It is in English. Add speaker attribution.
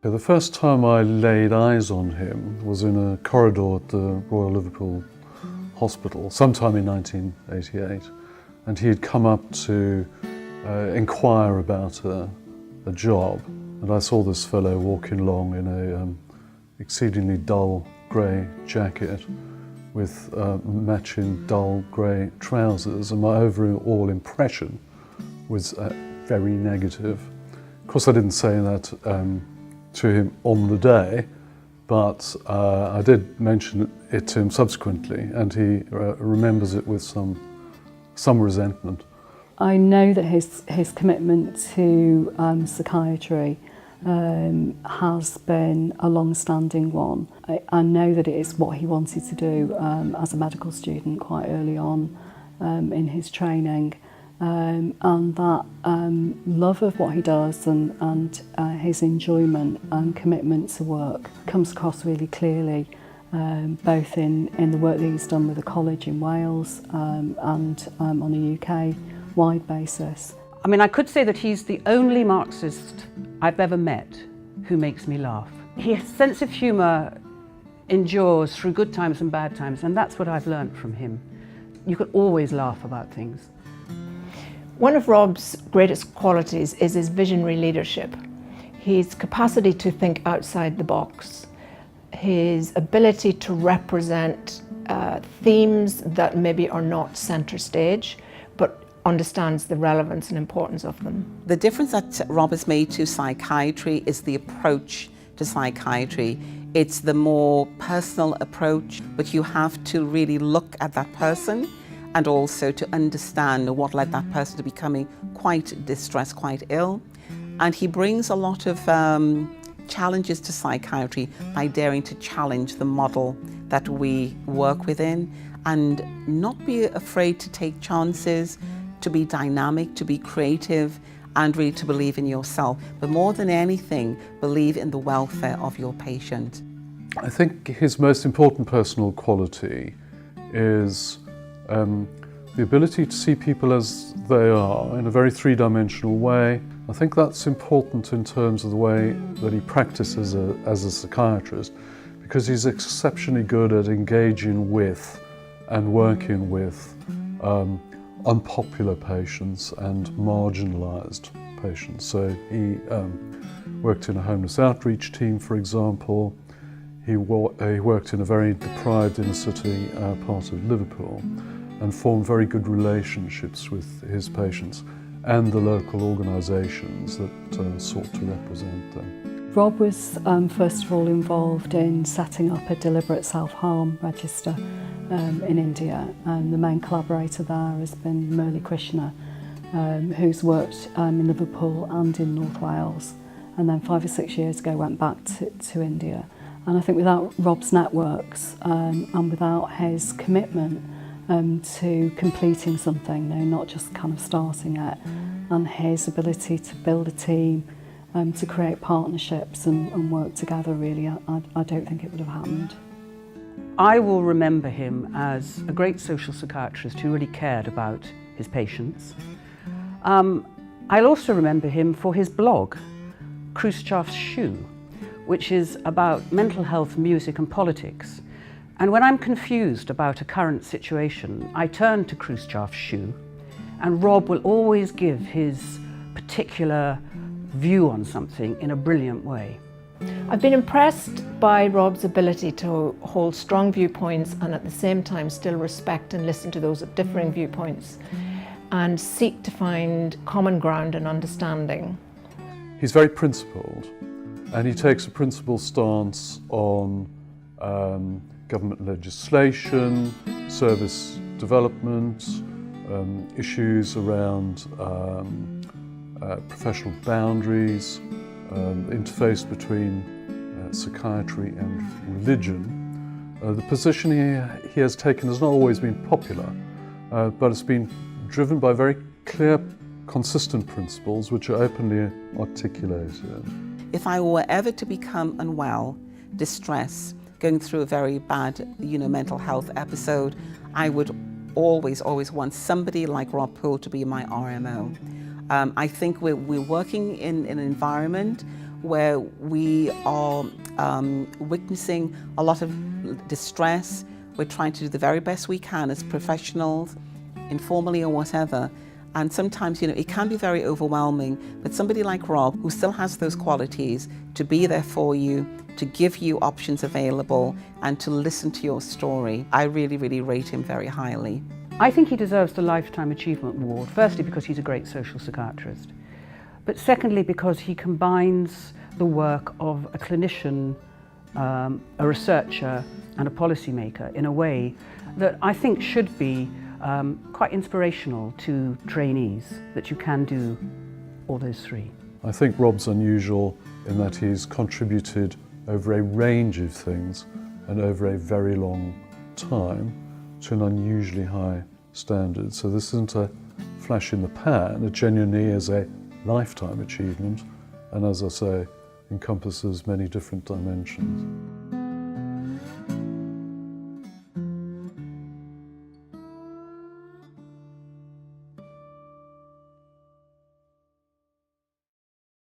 Speaker 1: The first time I laid eyes on him was in a corridor at the Royal Liverpool Hospital, sometime in 1988, and he had come up to inquire about a job, and I saw this fellow walking along in a exceedingly dull grey jacket with matching dull grey trousers, and my overall impression was very negative. Of course, I didn't say that to him on the day, but I did mention it to him subsequently, and he remembers it with some resentment.
Speaker 2: I know that his commitment to psychiatry has been a long-standing one. I know that it is what he wanted to do as a medical student quite early on in his training, and that love of what he does and his enjoyment and commitment to work comes across really clearly, both in the work that he's done with the college in Wales and on a UK-wide basis.
Speaker 3: I mean, I could say that he's the only Marxist I've ever met who makes me laugh. His sense of humour endures through good times and bad times, and that's what I've learnt from him. You can always laugh about things.
Speaker 4: One of Rob's greatest qualities is his visionary leadership. His capacity to think outside the box, his ability to represent themes that maybe are not centre stage, but understands the relevance and importance of them.
Speaker 5: The difference that Rob has made to psychiatry is the approach to psychiatry. It's the more personal approach, but you have to really look at that person and also to understand what led that person to becoming quite distressed, quite ill. And he brings a lot of challenges to psychiatry by daring to challenge the model that we work within and not be afraid to take chances, to be dynamic, to be creative, and really to believe in yourself. But more than anything, believe in the welfare of your patient.
Speaker 1: I think his most important personal quality is the ability to see people as they are in a very three-dimensional way. I think that's important in terms of the way that he practices as a psychiatrist, because he's exceptionally good at engaging with and working with unpopular patients and marginalised patients. So he worked in a homeless outreach team, for example. He worked in a very deprived inner city part of Liverpool and formed very good relationships with his patients and the local organisations that sought to represent them.
Speaker 2: Rob was first of all involved in setting up a deliberate self-harm register in India, and the main collaborator there has been Murli Krishna, who's worked in Liverpool and in North Wales, and then 5 or 6 years ago went back to India. And I think without Rob's networks and without his commitment to completing something, not just kind of starting it, and his ability to build a team, to create partnerships and work together, really, I don't think it would have happened.
Speaker 3: I will remember him as a great social psychiatrist who really cared about his patients. I'll also remember him for his blog, Khrushchev's Shoe, which is about mental health, music and politics. And when I'm confused about a current situation, I turn to Khrushchev's Shoe, and Rob will always give his particular view on something in a brilliant way.
Speaker 4: I've been impressed by Rob's ability to hold strong viewpoints and at the same time still respect and listen to those of differing viewpoints and seek to find common ground and understanding.
Speaker 1: He's very principled, and he takes a principled stance on government legislation, service development, issues around professional boundaries, interface between psychiatry and religion. The position he has taken has not always been popular, but it's been driven by very clear, consistent principles which are openly articulated.
Speaker 5: If I were ever to become unwell, distressed, going through a very bad, mental health episode, I would always want somebody like Rob Poole to be my RMO. I think we're working in an environment where we are witnessing a lot of distress. We're trying to do the very best we can as professionals, informally or whatever. And sometimes, it can be very overwhelming, but somebody like Rob, who still has those qualities to be there for you, to give you options available, and to listen to your story, I really, really rate him very highly.
Speaker 3: I think he deserves the Lifetime Achievement Award, firstly because he's a great social psychiatrist, but secondly because he combines the work of a clinician, a researcher and a policymaker in a way that I think should be quite inspirational to trainees, that you can do all those three.
Speaker 1: I think Rob's unusual in that he's contributed over a range of things and over a very long time to an unusually high standard. So this isn't a flash in the pan, it genuinely is a lifetime achievement, and as I say, encompasses many different dimensions.